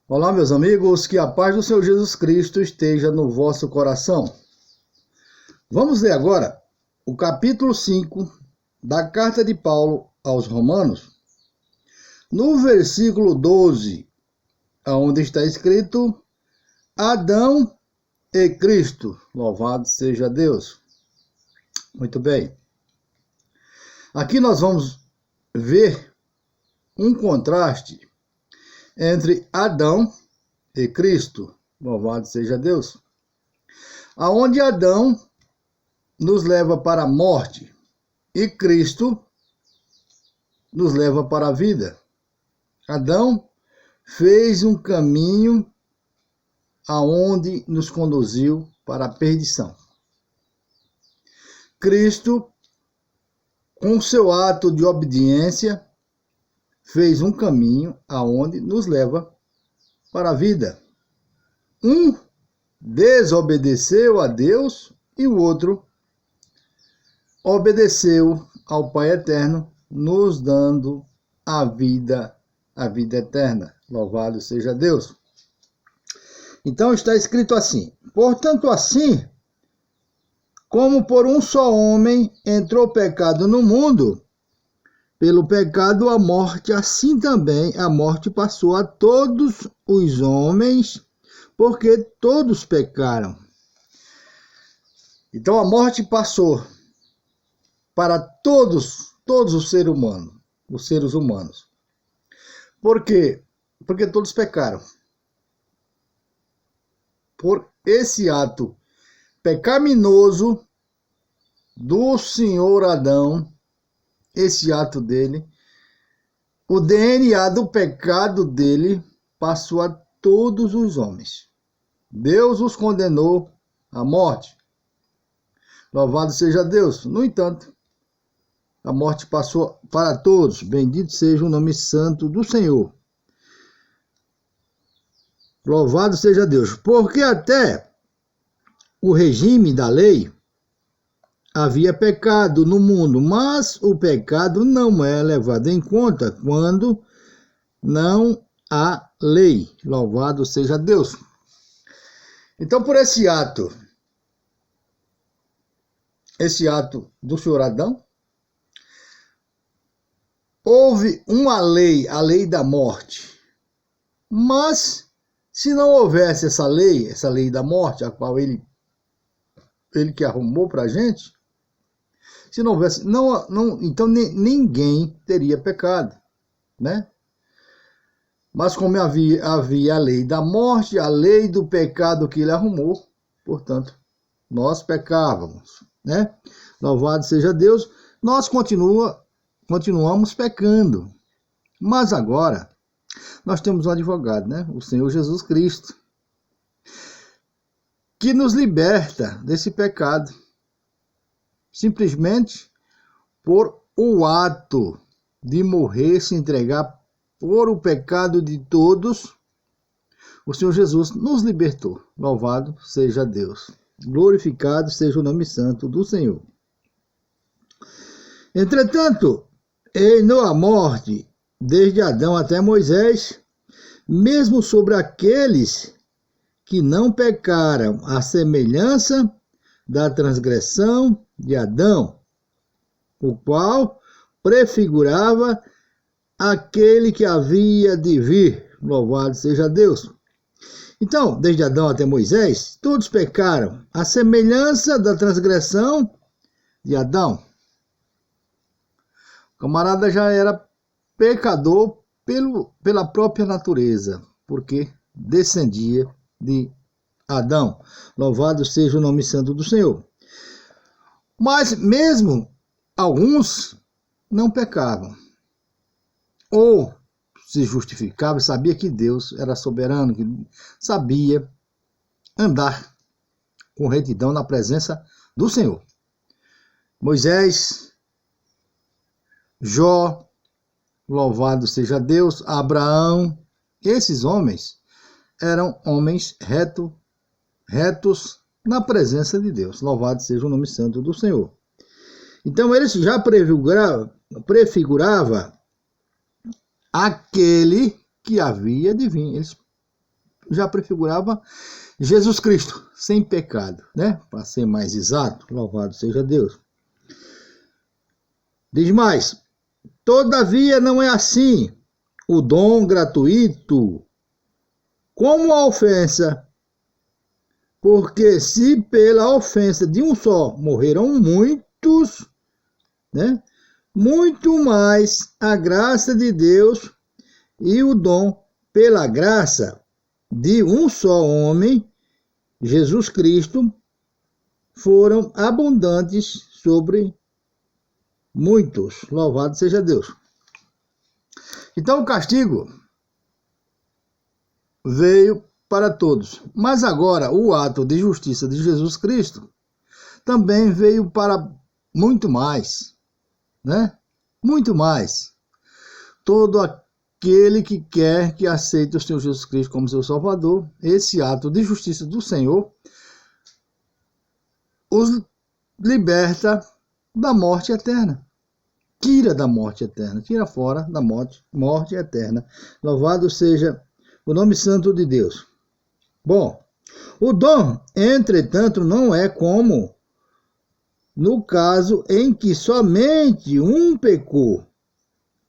Olá, meus amigos, que a paz do Senhor Jesus Cristo esteja no vosso coração. Vamos ler agora o capítulo 5 da carta de Paulo aos Romanos, no versículo 12, onde está escrito: Adão e Cristo, louvado seja Deus. Muito bem. Aqui nós vamos ver um contraste entre Adão e Cristo, louvado seja Deus, aonde Adão nos leva para a morte e Cristo nos leva para a vida. Adão fez um caminho aonde nos conduziu para a perdição. Cristo, com seu ato de obediência, fez um caminho aonde nos leva para a vida. Um desobedeceu a Deus e o outro obedeceu ao Pai Eterno, nos dando a vida eterna. Louvado seja Deus. Então está escrito assim: portanto, assim como por um só homem entrou o pecado no mundo, pelo pecado a morte, assim também a morte passou a todos os homens, porque todos pecaram. Então a morte passou para todos os seres humanos. Por quê? Porque todos pecaram. Por esse ato pecaminoso do senhor Adão, esse ato dele, o DNA do pecado dele passou a todos os homens. Deus os condenou à morte. Louvado seja Deus. No entanto, a morte passou para todos. Bendito seja o nome santo do Senhor. Louvado seja Deus. Porque até o regime da lei havia pecado no mundo, mas o pecado não é levado em conta quando não há lei. Louvado seja Deus. Então, por esse ato do senhor Adão, houve uma lei, a lei da morte. Mas, se não houvesse essa lei da morte, a qual ele que arrumou para a gente, se não houvesse, então ninguém teria pecado, né? Mas como havia a lei da morte, a lei do pecado que ele arrumou, portanto, nós pecávamos, né? Louvado seja Deus, nós continuamos pecando. Mas agora, nós temos um advogado, né? O Senhor Jesus Cristo, que nos liberta desse pecado. Simplesmente por o ato de morrer, se entregar por o pecado de todos, o Senhor Jesus nos libertou. Louvado seja Deus. Glorificado seja o nome santo do Senhor. Entretanto, reinou a morte desde Adão até Moisés, mesmo sobre aqueles que não pecaram, à semelhança da transgressão de Adão, o qual prefigurava aquele que havia de vir. Louvado seja Deus. Então, desde Adão até Moisés, todos pecaram, à semelhança da transgressão de Adão. O camarada já era pecador pela própria natureza, porque descendia de Adão. Louvado seja o nome santo do Senhor. Mas mesmo alguns não pecavam, ou se justificavam, sabia que Deus era soberano, que sabia andar com retidão na presença do Senhor. Moisés, Jó, louvado seja Deus, Abraão, esses homens eram homens retos na presença de Deus. Louvado seja o nome santo do Senhor. Então, eles já prefigurava aquele que havia de vir. Eles já prefigurava Jesus Cristo, sem pecado, né? Para ser mais exato, louvado seja Deus. Diz mais: todavia não é assim o dom gratuito como a ofensa, porque se pela ofensa de um só morreram muitos, né? Muito mais a graça de Deus e o dom pela graça de um só homem, Jesus Cristo, foram abundantes sobre muitos. Louvado seja Deus. Então o castigo veio para todos, mas agora o ato de justiça de Jesus Cristo também veio para muito mais, né? Muito mais. Todo aquele que quer que aceite o Senhor Jesus Cristo como seu Salvador, esse ato de justiça do Senhor os liberta da morte eterna. Tira da morte eterna, tira fora da morte eterna. Louvado seja o nome santo de Deus. Bom, o dom, entretanto, não é como no caso em que somente um pecou,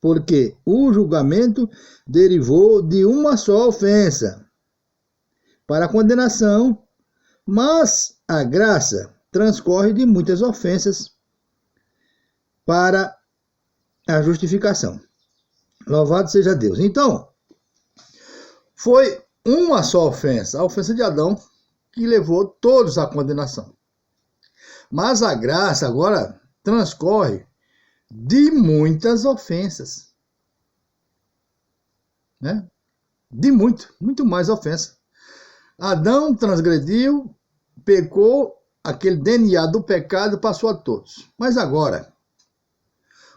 porque o julgamento derivou de uma só ofensa para a condenação, mas a graça transcorre de muitas ofensas para a justificação. Louvado seja Deus. Então, foi uma só ofensa, a ofensa de Adão, que levou todos à condenação. Mas a graça agora transcorre de muitas ofensas, né? De muito mais ofensa. Adão transgrediu, pecou, aquele DNA do pecado passou a todos. Mas agora,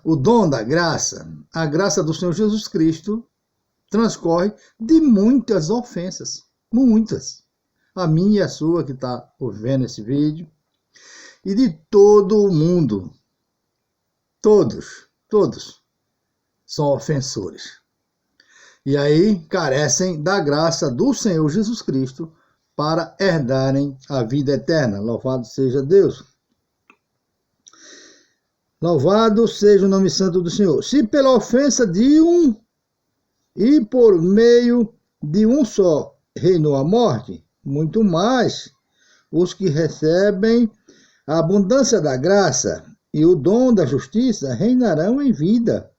o dom da graça, a graça do Senhor Jesus Cristo, transcorre de muitas ofensas. Muitas. A minha e a sua que está vendo esse vídeo. E de todo o mundo. Todos são ofensores. E aí carecem da graça do Senhor Jesus Cristo para herdarem a vida eterna. Louvado seja Deus. Louvado seja o nome santo do Senhor. Se pela ofensa de um e por meio de um só reinou a morte, muito mais os que recebem a abundância da graça e o dom da justiça reinarão em vida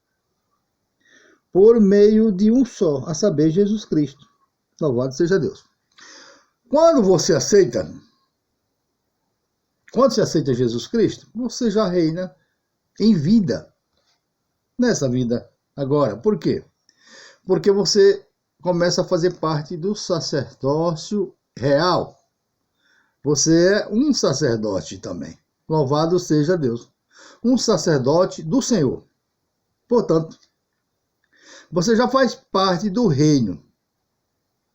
por meio de um só, a saber, Jesus Cristo. Louvado seja Deus. Quando você aceita Jesus Cristo, você já reina em vida, nessa vida agora. Por quê? Porque você começa a fazer parte do sacerdócio real. Você é um sacerdote também. Louvado seja Deus. Um sacerdote do Senhor. Portanto, você já faz parte do reino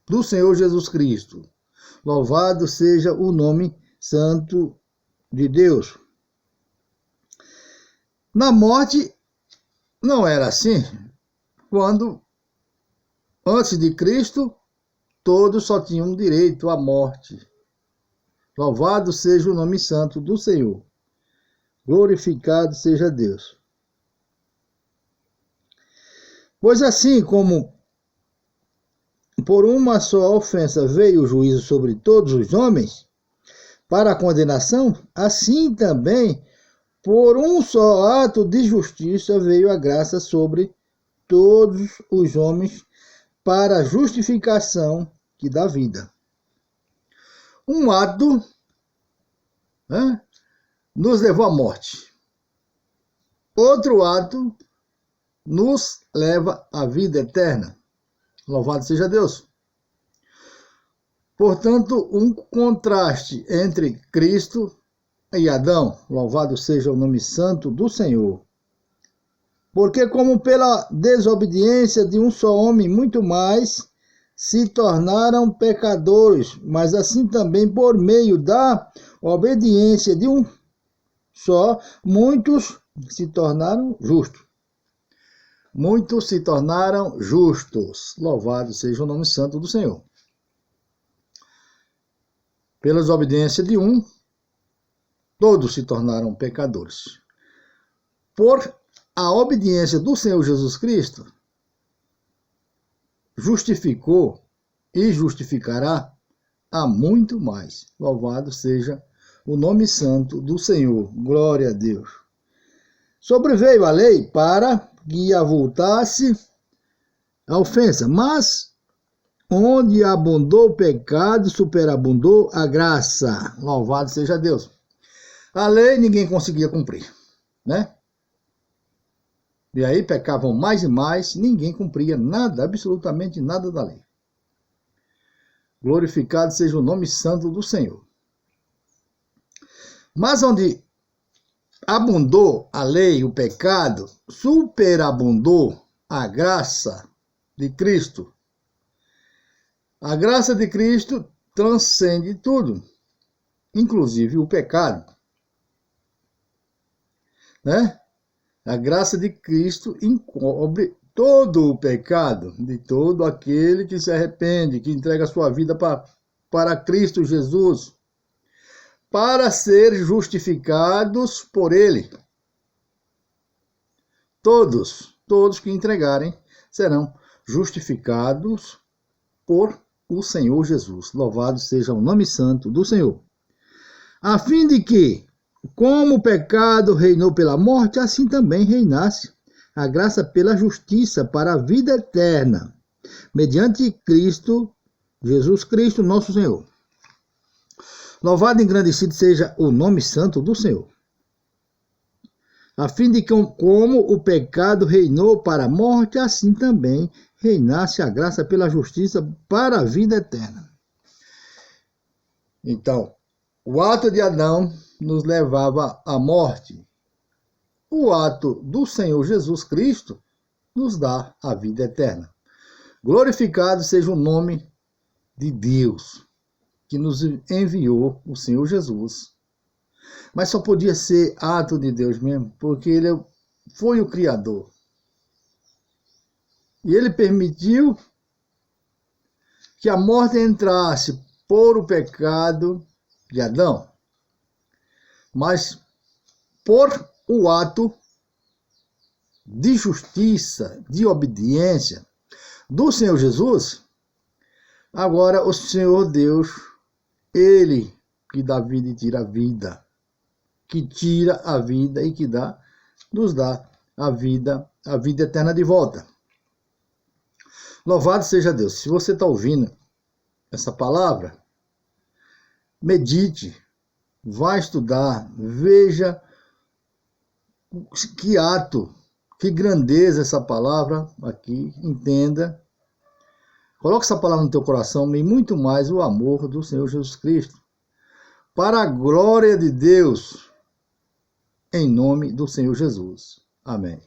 do Senhor Jesus Cristo. Louvado seja o nome santo de Deus. Na morte, não era assim. Quando, antes de Cristo, todos só tinham direito à morte. Louvado seja o nome santo do Senhor. Glorificado seja Deus. Pois assim como por uma só ofensa veio o juízo sobre todos os homens, para a condenação, assim também, por um só ato de justiça veio a graça sobre todos os homens, para a justificação que dá vida. Um ato, né, nos levou à morte. Outro ato nos leva à vida eterna. Louvado seja Deus. Portanto, um contraste entre Cristo e Adão. Louvado seja o nome santo do Senhor. Porque como pela desobediência de um só homem, muito mais se tornaram pecadores, mas assim também por meio da obediência de um só, muitos se tornaram justos. Muitos se tornaram justos. Louvado seja o nome santo do Senhor. Pela desobediência de um, todos se tornaram pecadores. Por a obediência do Senhor Jesus Cristo, justificou e justificará a muito mais. Louvado seja o nome santo do Senhor. Glória a Deus. Sobreveio a lei para que avultasse a ofensa, mas onde abundou o pecado, superabundou a graça. Louvado seja Deus. A lei ninguém conseguia cumprir, né? E aí pecavam mais e mais, ninguém cumpria nada, absolutamente nada da lei. Glorificado seja o nome santo do Senhor. Mas onde abundou a lei, o pecado, superabundou a graça de Cristo. A graça de Cristo transcende tudo, inclusive o pecado, né? A graça de Cristo encobre todo o pecado de todo aquele que se arrepende, que entrega a sua vida para Cristo Jesus, para ser justificados por Ele. Todos que entregarem serão justificados por o Senhor Jesus. Louvado seja o nome santo do Senhor. A fim de que, como o pecado reinou pela morte, assim também reinasse a graça pela justiça para a vida eterna, mediante Cristo, Jesus Cristo, nosso Senhor. Louvado e engrandecido seja o nome santo do Senhor. A fim de que, como o pecado reinou para a morte, assim também reinasse a graça pela justiça para a vida eterna. Então, o ato de Adão nos levava à morte. O ato do Senhor Jesus Cristo nos dá a vida eterna. Glorificado seja o nome de Deus, que nos enviou o Senhor Jesus. Mas só podia ser ato de Deus mesmo, porque Ele foi o Criador. E Ele permitiu que a morte entrasse por o pecado de Adão. Mas por o ato de justiça, de obediência do Senhor Jesus, agora o Senhor Deus, Ele que dá vida e tira a vida, que tira a vida e que nos dá a vida eterna de volta. Louvado seja Deus. Se você está ouvindo essa palavra, medite, vá estudar, veja que ato, que grandeza essa palavra aqui, entenda. Coloque essa palavra no teu coração e muito mais o amor do Senhor Jesus Cristo. Para a glória de Deus, em nome do Senhor Jesus. Amém.